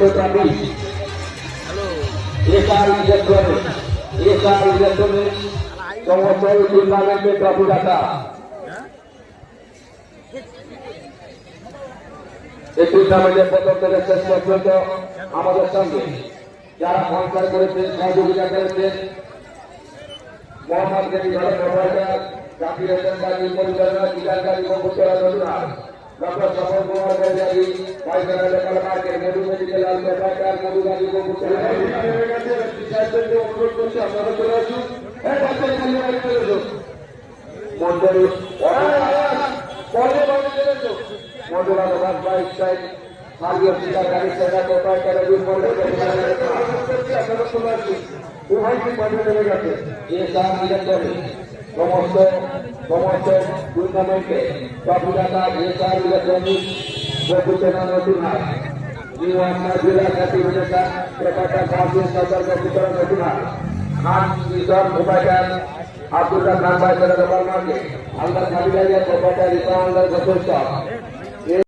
traffic SR electronic সমস্ত টুর্নামেন্টের trophy ডাকা এই টুর্নামেন্টের প্রথম থেকে শেষ পর্যন্ত আমাদের সঙ্গে যারা স্পন্সর করেছেন সহযোগিতা করেছেন মোহাম্মদ গনি ভারত প্রভাইডার জাকির হোসেন গাজী পরিচালনা কিলার গাজী বগুড়া নদুরার ডক্টর সফল কুমার গাজী পাইকারা লোকাল মার্কেট মধু মেডিকেল আর প্রভাইডার মধু গাজী বগুড়া অনুরোধ করছি আপনারা চলে আসুন মন্ডলী মন্ডলা প্রভাস বাইক সাইড মার্গীয় শিকার গাড়ি সেনা প্রভাইডার আপনারা চলে আসুন উভয়টি পাঠিয়ে দেবে গেছে এসআর ইলেকট্রনিক সমস্ত টুর্নামেন্টে ট্রফিদাতা SR electronic Bogura Natunhat new আপনার জেলা সার্টিফিকেশন প্রকাশন কাউন্সিল সতর্ক বিতরণ Natunhat Khan mission proprietor Abdullah Khan biker দোকান মার্কেট আলদার খালিদারিয়া প্রোপাইটার ইসা আলদার গোসল